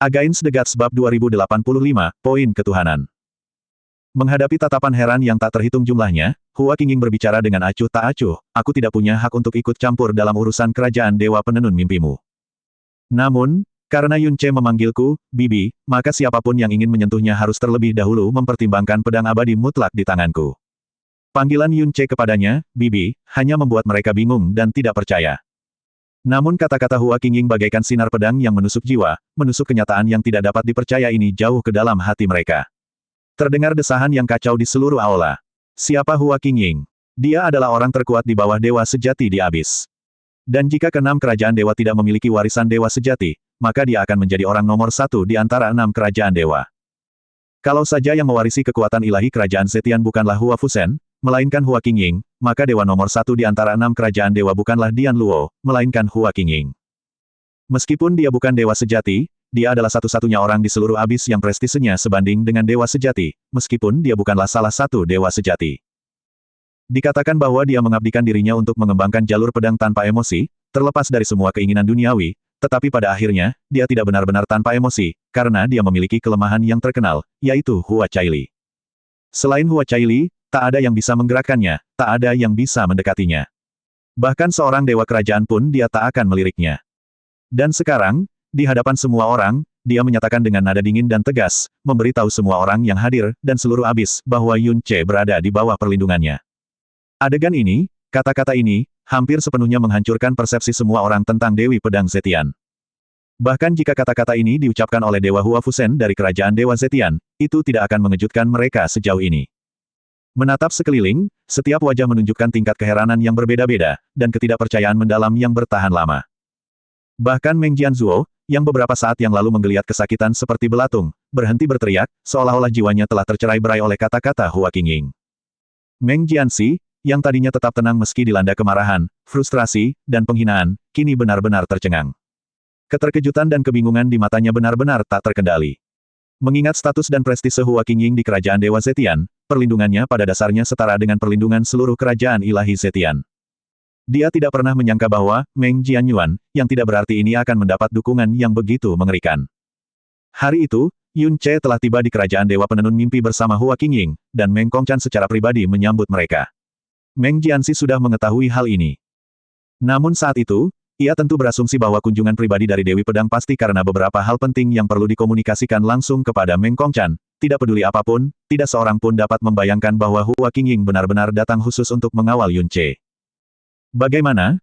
Against the Gods bab 2085, poin ketuhanan. Menghadapi tatapan heran yang tak terhitung jumlahnya, Hua Qingying berbicara dengan acuh tak acuh, aku tidak punya hak untuk ikut campur dalam urusan kerajaan dewa penenun mimpimu. Namun, karena Yun Ce memanggilku, Bibi, maka siapapun yang ingin menyentuhnya harus terlebih dahulu mempertimbangkan pedang abadi mutlak di tanganku. Panggilan Yun Ce kepadanya, Bibi, hanya membuat mereka bingung dan tidak percaya. Namun kata-kata Hua Qingying bagaikan sinar pedang yang menusuk jiwa, menusuk kenyataan yang tidak dapat dipercaya ini jauh ke dalam hati mereka. Terdengar desahan yang kacau di seluruh aula. Siapa Hua Qingying? Dia adalah orang terkuat di bawah dewa sejati di abis. Dan jika keenam kerajaan dewa tidak memiliki warisan dewa sejati, maka dia akan menjadi orang nomor satu di antara 6 kerajaan dewa. Kalau saja yang mewarisi kekuatan ilahi kerajaan Zetian bukanlah Hua Fusen, melainkan Hua Qingying, maka dewa nomor satu di antara 6 kerajaan dewa bukanlah Dian Luo, melainkan Hua Qingying. Meskipun dia bukan dewa sejati, dia adalah satu-satunya orang di seluruh abis yang prestisenya sebanding dengan dewa sejati, meskipun dia bukanlah salah satu dewa sejati. Dikatakan bahwa dia mengabdikan dirinya untuk mengembangkan jalur pedang tanpa emosi, terlepas dari semua keinginan duniawi, tetapi pada akhirnya, dia tidak benar-benar tanpa emosi, karena dia memiliki kelemahan yang terkenal, yaitu Hua Caili. Selain Hua Caili, tak ada yang bisa menggerakkannya, tak ada yang bisa mendekatinya. Bahkan seorang dewa kerajaan pun dia tak akan meliriknya. Dan sekarang, di hadapan semua orang, dia menyatakan dengan nada dingin dan tegas, memberitahu semua orang yang hadir, dan seluruh abis, bahwa Yun Ce berada di bawah perlindungannya. Adegan ini, kata-kata ini, hampir sepenuhnya menghancurkan persepsi semua orang tentang Dewi Pedang Zetian. Bahkan jika kata-kata ini diucapkan oleh Dewa Hua Fusen dari kerajaan Dewa Zetian, itu tidak akan mengejutkan mereka sejauh ini. Menatap sekeliling, setiap wajah menunjukkan tingkat keheranan yang berbeda-beda, dan ketidakpercayaan mendalam yang bertahan lama. Bahkan Meng Jianzuo, yang beberapa saat yang lalu menggeliat kesakitan seperti belatung, berhenti berteriak, seolah-olah jiwanya telah tercerai-berai oleh kata-kata Hua Qingying. Meng Jianxi, yang tadinya tetap tenang meski dilanda kemarahan, frustrasi, dan penghinaan, kini benar-benar tercengang. Keterkejutan dan kebingungan di matanya benar-benar tak terkendali. Mengingat status dan prestise Hua Qingying di kerajaan Dewa Zetian, perlindungannya pada dasarnya setara dengan perlindungan seluruh kerajaan ilahi Zetian. Dia tidak pernah menyangka bahwa Meng Jianyuan, yang tidak berarti ini akan mendapat dukungan yang begitu mengerikan. Hari itu, Yun Ce telah tiba di kerajaan Dewa Penenun Mimpi bersama Hua Qingying, dan Meng Kongchan secara pribadi menyambut mereka. Meng Jianxi sudah mengetahui hal ini. Namun saat itu, ia tentu berasumsi bahwa kunjungan pribadi dari Dewi Pedang pasti karena beberapa hal penting yang perlu dikomunikasikan langsung kepada Meng Kongchan. Tidak peduli apapun, tidak seorang pun dapat membayangkan bahwa Hua Qingying benar-benar datang khusus untuk mengawal Yun Ce. Bagaimana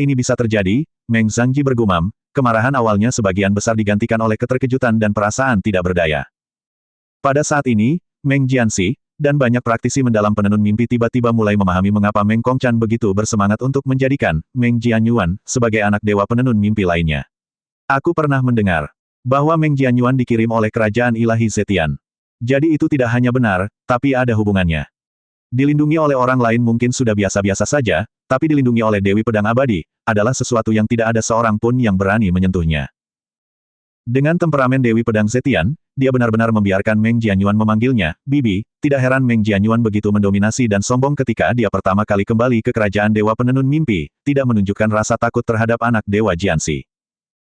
ini bisa terjadi? Meng Zhangji bergumam, kemarahan awalnya sebagian besar digantikan oleh keterkejutan dan perasaan tidak berdaya. Pada saat ini, Meng Jianxi, dan banyak praktisi mendalam penenun mimpi tiba-tiba mulai memahami mengapa Meng Kongchan begitu bersemangat untuk menjadikan Meng Jianyuan sebagai anak dewa penenun mimpi lainnya. Aku pernah mendengar bahwa Meng Jianyuan dikirim oleh kerajaan ilahi Zetian. Jadi itu tidak hanya benar, tapi ada hubungannya. Dilindungi oleh orang lain mungkin sudah biasa-biasa saja, tapi dilindungi oleh Dewi Pedang Abadi, adalah sesuatu yang tidak ada seorang pun yang berani menyentuhnya. Dengan temperamen Dewi Pedang Zetian, dia benar-benar membiarkan Meng Jianyuan memanggilnya, Bibi. Tidak heran Meng Jianyuan begitu mendominasi dan sombong ketika dia pertama kali kembali ke kerajaan Dewa Penenun Mimpi, tidak menunjukkan rasa takut terhadap anak Dewa Jianxi.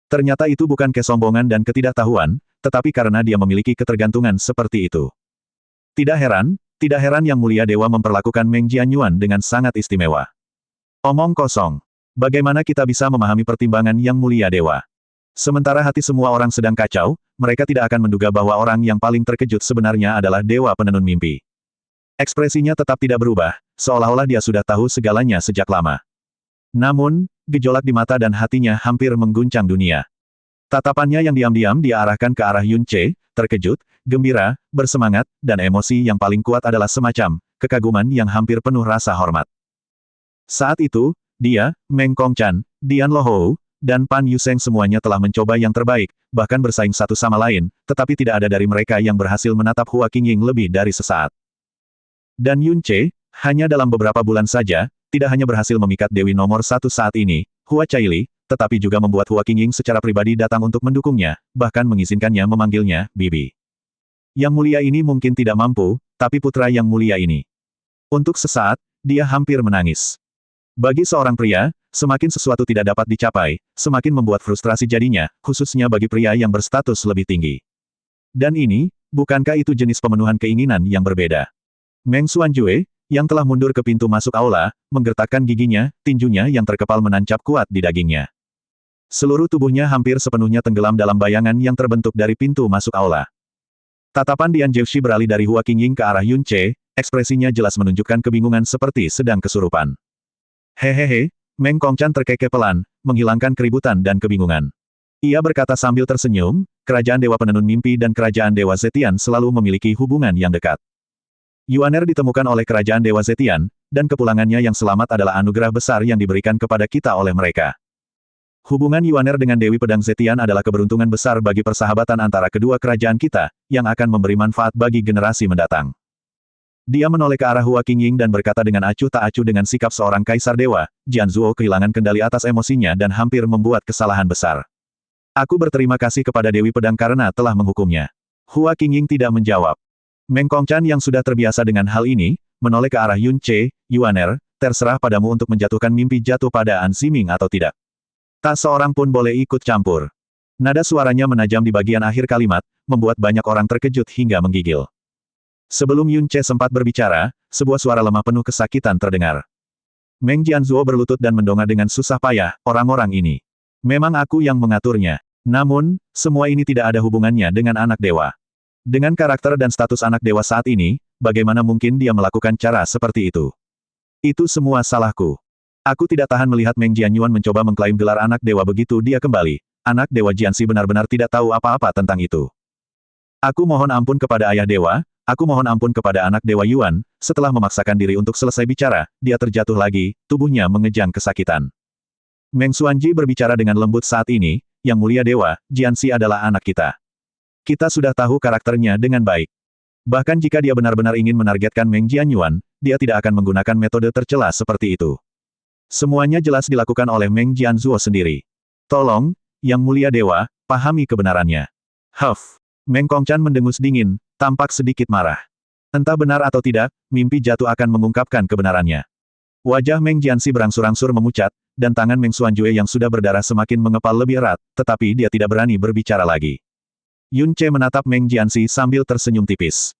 Ternyata itu bukan kesombongan dan ketidaktahuan, tetapi karena dia memiliki ketergantungan seperti itu. Tidak heran Yang Mulia Dewa memperlakukan Meng Jianyuan dengan sangat istimewa. Omong kosong. Bagaimana kita bisa memahami pertimbangan Yang Mulia Dewa? Sementara hati semua orang sedang kacau, mereka tidak akan menduga bahwa orang yang paling terkejut sebenarnya adalah Dewa Penenun Mimpi. Ekspresinya tetap tidak berubah, seolah-olah dia sudah tahu segalanya sejak lama. Namun, gejolak di mata dan hatinya hampir mengguncang dunia. Tatapannya yang diam-diam dia arahkan ke arah Yun Ce, terkejut, gembira, bersemangat, dan emosi yang paling kuat adalah semacam kekaguman yang hampir penuh rasa hormat. Saat itu, dia, Meng Kongchan, Dian Lohou, dan Pan Yuseng semuanya telah mencoba yang terbaik, bahkan bersaing satu sama lain, tetapi tidak ada dari mereka yang berhasil menatap Hua Qingying lebih dari sesaat. Dan Yun Ce, hanya dalam beberapa bulan saja, tidak hanya berhasil memikat Dewi nomor satu saat ini, Hua Caili, tetapi juga membuat Hua Qingying secara pribadi datang untuk mendukungnya, bahkan mengizinkannya memanggilnya, Bibi. Yang Mulia ini mungkin tidak mampu, tapi putra Yang Mulia ini. Untuk sesaat, dia hampir menangis. Bagi seorang pria, semakin sesuatu tidak dapat dicapai, semakin membuat frustrasi jadinya, khususnya bagi pria yang berstatus lebih tinggi. Dan ini, bukankah itu jenis pemenuhan keinginan yang berbeda? Meng Xuanjue, yang telah mundur ke pintu masuk aula, menggertakkan giginya, tinjunya yang terkepal menancap kuat di dagingnya. Seluruh tubuhnya hampir sepenuhnya tenggelam dalam bayangan yang terbentuk dari pintu masuk aula. Tatapan Dian Zheuxi beralih dari Hua Qingying ke arah Yun Ce, ekspresinya jelas menunjukkan kebingungan seperti sedang kesurupan. Hehehe, Meng Kongchan terkekeh pelan, menghilangkan keributan dan kebingungan. Ia berkata sambil tersenyum, Kerajaan Dewa Penenun Mimpi dan Kerajaan Dewa Zetian selalu memiliki hubungan yang dekat. Yuaner ditemukan oleh Kerajaan Dewa Zetian, dan kepulangannya yang selamat adalah anugerah besar yang diberikan kepada kita oleh mereka. Hubungan Yuaner dengan Dewi Pedang Zetian adalah keberuntungan besar bagi persahabatan antara kedua kerajaan kita, yang akan memberi manfaat bagi generasi mendatang. Dia menoleh ke arah Hua Qingying dan berkata dengan acuh tak acuh dengan sikap seorang kaisar dewa, Jian Zuo kehilangan kendali atas emosinya dan hampir membuat kesalahan besar. Aku berterima kasih kepada Dewi Pedang karena telah menghukumnya. Hua Qingying tidak menjawab. Meng Kongchan yang sudah terbiasa dengan hal ini, menoleh ke arah Yun Ce, Yuaner, terserah padamu untuk menjatuhkan mimpi jatuh pada An Ximing atau tidak. Tak seorang pun boleh ikut campur. Nada suaranya menajam di bagian akhir kalimat, membuat banyak orang terkejut hingga menggigil. Sebelum Yun Ce sempat berbicara, sebuah suara lemah penuh kesakitan terdengar. Meng Jianzuo berlutut dan mendongak dengan susah payah, orang-orang ini. Memang aku yang mengaturnya. Namun, semua ini tidak ada hubungannya dengan anak dewa. Dengan karakter dan status anak dewa saat ini, bagaimana mungkin dia melakukan cara seperti itu? Itu semua salahku. Aku tidak tahan melihat Meng Jianyuan mencoba mengklaim gelar anak dewa begitu dia kembali. Anak dewa Jianxi benar-benar tidak tahu apa-apa tentang itu. Aku mohon ampun kepada ayah dewa, aku mohon ampun kepada anak dewa Yuan. Setelah memaksakan diri untuk selesai bicara, dia terjatuh lagi, tubuhnya mengejang kesakitan. Meng Xuanji berbicara dengan lembut saat ini, Yang Mulia Dewa, Jianxi adalah anak kita. Kita sudah tahu karakternya dengan baik. Bahkan jika dia benar-benar ingin menargetkan Meng Jianyuan, dia tidak akan menggunakan metode tercela seperti itu. Semuanya jelas dilakukan oleh Meng Jianzuo sendiri. Tolong, Yang Mulia Dewa, pahami kebenarannya. Huff. Meng Kongchan mendengus dingin, tampak sedikit marah. Entah benar atau tidak, mimpi jatuh akan mengungkapkan kebenarannya. Wajah Meng Jianxi berangsur-angsur memucat, dan tangan Meng Xuanjue yang sudah berdarah semakin mengepal lebih erat, tetapi dia tidak berani berbicara lagi. Yun Ce menatap Meng Jianxi sambil tersenyum tipis.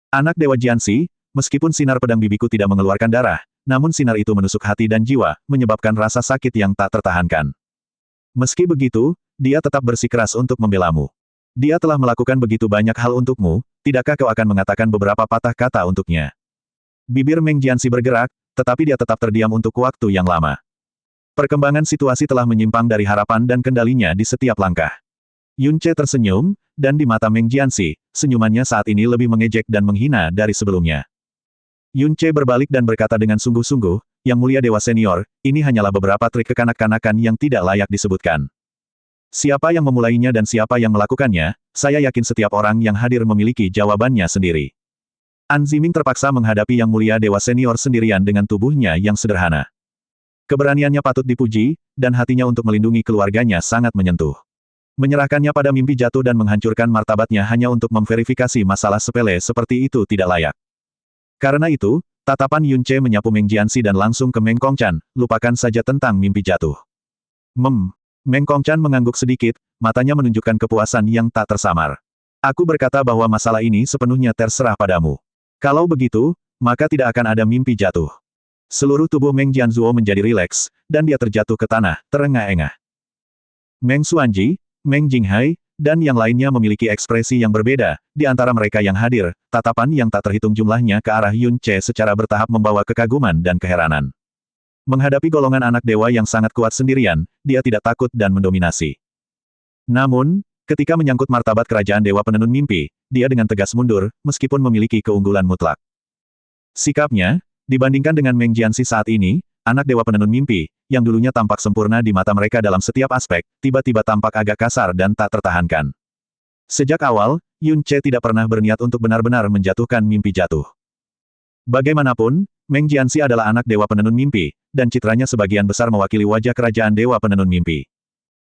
Anak dewa Jianxi, meskipun sinar pedang bibiku tidak mengeluarkan darah, namun sinar itu menusuk hati dan jiwa, menyebabkan rasa sakit yang tak tertahankan. Meski begitu, dia tetap bersikeras untuk membelamu. Dia telah melakukan begitu banyak hal untukmu, tidakkah kau akan mengatakan beberapa patah kata untuknya? Bibir Meng Jianxi bergerak, tetapi dia tetap terdiam untuk waktu yang lama. Perkembangan situasi telah menyimpang dari harapan dan kendalinya di setiap langkah. Yun Ce tersenyum, dan di mata Meng Jianxi, senyumannya saat ini lebih mengejek dan menghina dari sebelumnya. Yun Ce berbalik dan berkata dengan sungguh-sungguh, Yang Mulia Dewa Senior, ini hanyalah beberapa trik kekanak-kanakan yang tidak layak disebutkan. Siapa yang memulainya dan siapa yang melakukannya, saya yakin setiap orang yang hadir memiliki jawabannya sendiri. An Ximing terpaksa menghadapi Yang Mulia Dewa Senior sendirian dengan tubuhnya yang sederhana. Keberaniannya patut dipuji, dan hatinya untuk melindungi keluarganya sangat menyentuh. Menyerahkannya pada mimpi jatuh dan menghancurkan martabatnya hanya untuk memverifikasi masalah sepele seperti itu tidak layak. Karena itu, tatapan Yun Ce menyapu Meng Jianxi dan langsung ke Meng Kongchan, lupakan saja tentang mimpi jatuh. Meng Kongchan mengangguk sedikit, matanya menunjukkan kepuasan yang tak tersamar. Aku berkata bahwa masalah ini sepenuhnya terserah padamu. Kalau begitu, maka tidak akan ada mimpi jatuh. Seluruh tubuh Meng Jianzuo menjadi rileks, dan dia terjatuh ke tanah, terengah-engah. Meng Xuanji, Meng Jinghai, dan yang lainnya memiliki ekspresi yang berbeda, di antara mereka yang hadir, tatapan yang tak terhitung jumlahnya ke arah Yun Ce secara bertahap membawa kekaguman dan keheranan. Menghadapi golongan anak dewa yang sangat kuat sendirian, dia tidak takut dan mendominasi. Namun, ketika menyangkut martabat kerajaan Dewa Penenun Mimpi, dia dengan tegas mundur, meskipun memiliki keunggulan mutlak. Sikapnya, dibandingkan dengan Meng Jianxi saat ini, anak Dewa Penenun Mimpi, yang dulunya tampak sempurna di mata mereka dalam setiap aspek, tiba-tiba tampak agak kasar dan tak tertahankan. Sejak awal, Yun Ce tidak pernah berniat untuk benar-benar menjatuhkan mimpi jatuh. Bagaimanapun, Meng Jianxi adalah anak Dewa Penenun Mimpi, dan citranya sebagian besar mewakili wajah kerajaan Dewa Penenun Mimpi.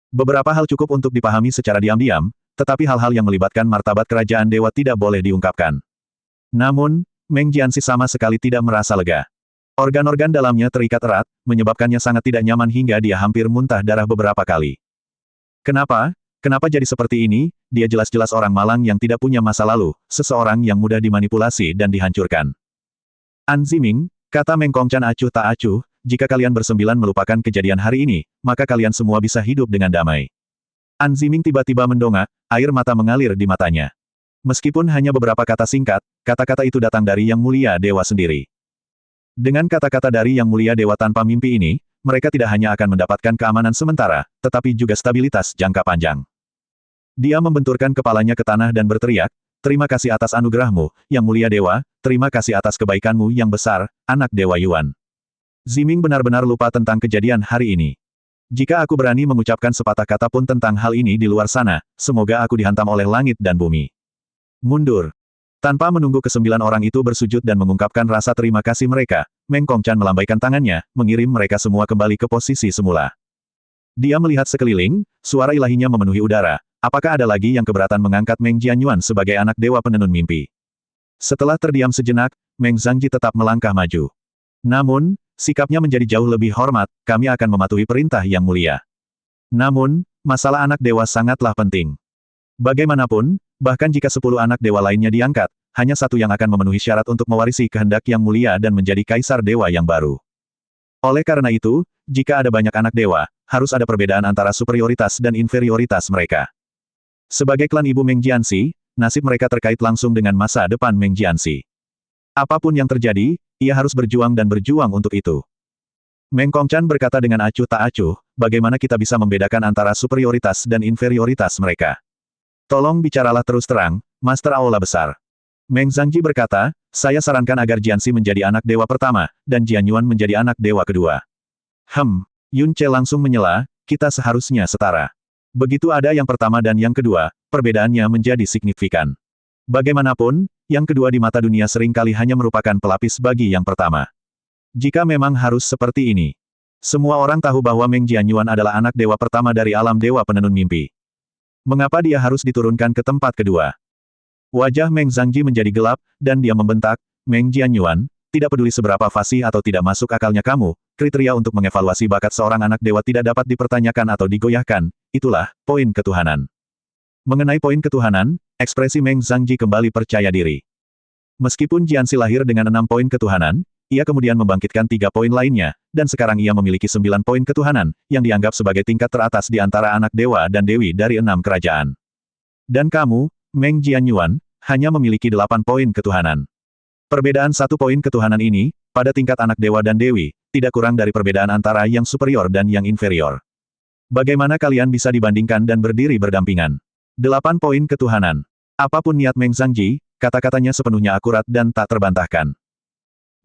Beberapa hal cukup untuk dipahami secara diam-diam, tetapi hal-hal yang melibatkan martabat kerajaan dewa tidak boleh diungkapkan. Namun, Meng Jianxi sama sekali tidak merasa lega. Organ-organ dalamnya terikat erat, menyebabkannya sangat tidak nyaman hingga dia hampir muntah darah beberapa kali. Kenapa? Kenapa jadi seperti ini? Dia jelas-jelas orang malang yang tidak punya masa lalu, seseorang yang mudah dimanipulasi dan dihancurkan. An Ziming, kata Meng Kongchan acuh tak acuh, jika kalian bersembilan melupakan kejadian hari ini, maka kalian semua bisa hidup dengan damai. An Ziming tiba-tiba mendongak, air mata mengalir di matanya. Meskipun hanya beberapa kata singkat, kata-kata itu datang dari Yang Mulia Dewa sendiri. Dengan kata-kata dari Yang Mulia Dewa tanpa mimpi ini, mereka tidak hanya akan mendapatkan keamanan sementara, tetapi juga stabilitas jangka panjang. Dia membenturkan kepalanya ke tanah dan berteriak, "Terima kasih atas anugerahmu, Yang Mulia Dewa, terima kasih atas kebaikanmu yang besar, anak Dewa Yuan." Ziming benar-benar lupa tentang kejadian hari ini. Jika aku berani mengucapkan sepatah kata pun tentang hal ini di luar sana, semoga aku dihantam oleh langit dan bumi. Mundur. Tanpa menunggu kesembilan orang itu bersujud dan mengungkapkan rasa terima kasih mereka, Meng Kongchan melambaikan tangannya, mengirim mereka semua kembali ke posisi semula. Dia melihat sekeliling, suara ilahinya memenuhi udara. Apakah ada lagi yang keberatan mengangkat Meng Jianyuan sebagai anak dewa penenun mimpi? Setelah terdiam sejenak, Meng Zhangji tetap melangkah maju. Namun, sikapnya menjadi jauh lebih hormat, kami akan mematuhi perintah yang mulia. Namun, masalah anak dewa sangatlah penting. Bagaimanapun, bahkan jika 10 anak dewa lainnya diangkat, hanya satu yang akan memenuhi syarat untuk mewarisi kehendak yang mulia dan menjadi kaisar dewa yang baru. Oleh karena itu, jika ada banyak anak dewa, harus ada perbedaan antara superioritas dan inferioritas mereka. Sebagai klan ibu Meng Jianxi, nasib mereka terkait langsung dengan masa depan Meng Jianxi. Apapun yang terjadi, ia harus berjuang dan berjuang untuk itu. Meng Kongchan berkata dengan acuh tak acuh, bagaimana kita bisa membedakan antara superioritas dan inferioritas mereka? Tolong bicaralah terus terang, Master Aula Besar. Meng Zhangji berkata, saya sarankan agar Jianxi menjadi anak dewa pertama, dan Jianyuan menjadi anak dewa kedua. Yun Ce langsung menyela, kita seharusnya setara. Begitu ada yang pertama dan yang kedua, perbedaannya menjadi signifikan. Bagaimanapun, yang kedua di mata dunia seringkali hanya merupakan pelapis bagi yang pertama. Jika memang harus seperti ini, semua orang tahu bahwa Meng Jianyuan adalah anak dewa pertama dari alam dewa penenun mimpi. Mengapa dia harus diturunkan ke tempat kedua? Wajah Meng Zhangji menjadi gelap, dan dia membentak, Meng Jianyuan, tidak peduli seberapa fasih atau tidak masuk akalnya kamu, kriteria untuk mengevaluasi bakat seorang anak dewa tidak dapat dipertanyakan atau digoyahkan, itulah, poin ketuhanan. Mengenai poin ketuhanan, ekspresi Meng Zhangji kembali percaya diri. Meskipun Jianxi lahir dengan 6 poin ketuhanan, ia kemudian membangkitkan 3 poin lainnya, dan sekarang ia memiliki 9 poin ketuhanan, yang dianggap sebagai tingkat teratas di antara anak dewa dan dewi dari 6 kerajaan. Dan kamu, Meng Jianyuan, hanya memiliki 8 poin ketuhanan. Perbedaan 1 poin ketuhanan ini, pada tingkat anak dewa dan dewi, tidak kurang dari perbedaan antara yang superior dan yang inferior. Bagaimana kalian bisa dibandingkan dan berdiri berdampingan? 8 poin ketuhanan. Apapun niat Meng Zhangji, kata-katanya sepenuhnya akurat dan tak terbantahkan.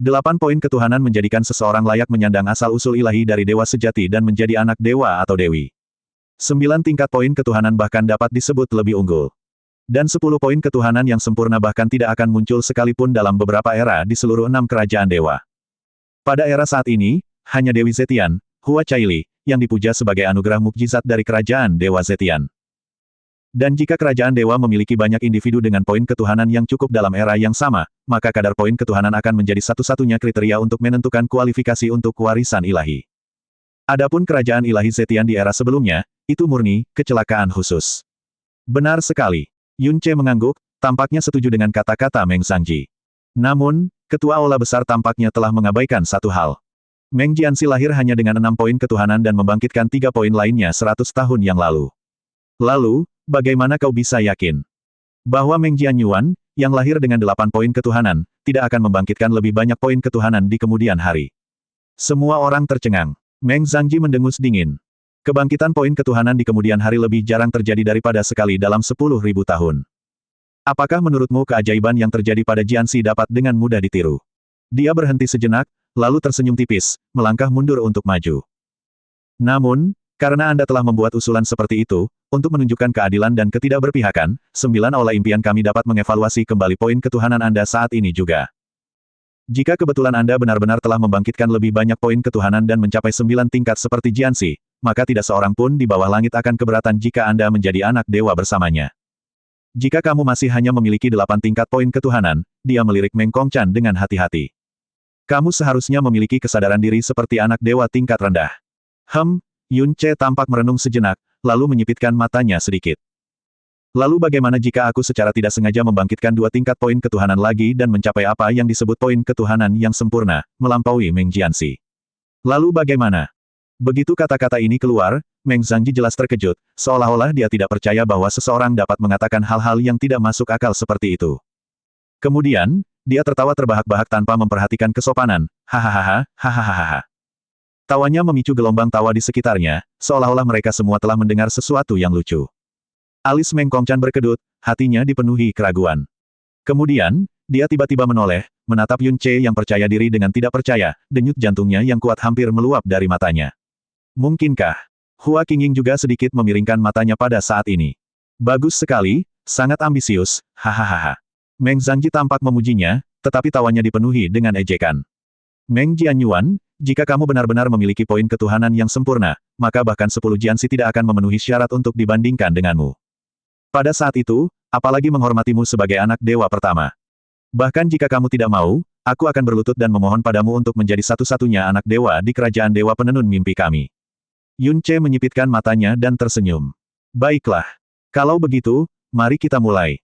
8 poin ketuhanan menjadikan seseorang layak menyandang asal-usul ilahi dari dewa sejati dan menjadi anak dewa atau dewi. 9 tingkat poin ketuhanan bahkan dapat disebut lebih unggul. Dan 10 poin ketuhanan yang sempurna bahkan tidak akan muncul sekalipun dalam beberapa era di seluruh 6 kerajaan dewa. Pada era saat ini, hanya Dewi Zetian, Hua Caili, yang dipuja sebagai anugerah mukjizat dari kerajaan Dewa Zetian. Dan jika kerajaan dewa memiliki banyak individu dengan poin ketuhanan yang cukup dalam era yang sama, maka kadar poin ketuhanan akan menjadi satu-satunya kriteria untuk menentukan kualifikasi untuk warisan ilahi. Adapun kerajaan ilahi Zetian di era sebelumnya, itu murni kecelakaan khusus. Benar sekali. Yun Ce mengangguk, tampaknya setuju dengan kata-kata Meng Zhangji. Namun, Ketua Aula Besar tampaknya telah mengabaikan satu hal. Meng Jianxi lahir hanya dengan 6 poin ketuhanan dan membangkitkan 3 poin lainnya 100 tahun yang lalu. Lalu, bagaimana kau bisa yakin bahwa Meng Jianyuan, yang lahir dengan 8 poin ketuhanan, tidak akan membangkitkan lebih banyak poin ketuhanan di kemudian hari? Semua orang tercengang. Meng Zhangji mendengus dingin. Kebangkitan poin ketuhanan di kemudian hari lebih jarang terjadi daripada sekali dalam 10.000 tahun. Apakah menurutmu keajaiban yang terjadi pada Jianxi dapat dengan mudah ditiru? Dia berhenti sejenak, lalu tersenyum tipis, melangkah mundur untuk maju. Namun, karena Anda telah membuat usulan seperti itu, untuk menunjukkan keadilan dan ketidakberpihakan, 9 aula impian kami dapat mengevaluasi kembali poin ketuhanan Anda saat ini juga. Jika kebetulan Anda benar-benar telah membangkitkan lebih banyak poin ketuhanan dan mencapai 9 tingkat seperti Jianxi, maka tidak seorang pun di bawah langit akan keberatan jika Anda menjadi anak dewa bersamanya. Jika kamu masih hanya memiliki 8 tingkat poin ketuhanan, dia melirik Meng Kongchan dengan hati-hati. Kamu seharusnya memiliki kesadaran diri seperti anak dewa tingkat rendah. Yun Ce tampak merenung sejenak, lalu menyipitkan matanya sedikit. Lalu bagaimana jika aku secara tidak sengaja membangkitkan 2 tingkat poin ketuhanan lagi dan mencapai apa yang disebut poin ketuhanan yang sempurna, melampaui Meng Jianxi? Lalu bagaimana? Begitu kata-kata ini keluar, Meng Zhangji jelas terkejut, seolah-olah dia tidak percaya bahwa seseorang dapat mengatakan hal-hal yang tidak masuk akal seperti itu. Kemudian, dia tertawa terbahak-bahak tanpa memperhatikan kesopanan, hahaha, hahaha. Tawanya memicu gelombang tawa di sekitarnya, seolah-olah mereka semua telah mendengar sesuatu yang lucu. Alis Meng Kongchan berkedut, hatinya dipenuhi keraguan. Kemudian, dia tiba-tiba menoleh, menatap Yun Ce yang percaya diri dengan tidak percaya, denyut jantungnya yang kuat hampir meluap dari matanya. Mungkinkah? Hua Qingying juga sedikit memiringkan matanya pada saat ini. Bagus sekali, sangat ambisius, hahaha. Meng Zhangji tampak memujinya, tetapi tawanya dipenuhi dengan ejekan. Meng Jianyuan, jika kamu benar-benar memiliki poin ketuhanan yang sempurna, maka bahkan 10 Jianxi tidak akan memenuhi syarat untuk dibandingkan denganmu. Pada saat itu, apalagi menghormatimu sebagai anak dewa pertama. Bahkan jika kamu tidak mau, aku akan berlutut dan memohon padamu untuk menjadi satu-satunya anak dewa di kerajaan dewa penenun mimpi kami. Yun Ce menyipitkan matanya dan tersenyum. Baiklah. Kalau begitu, mari kita mulai.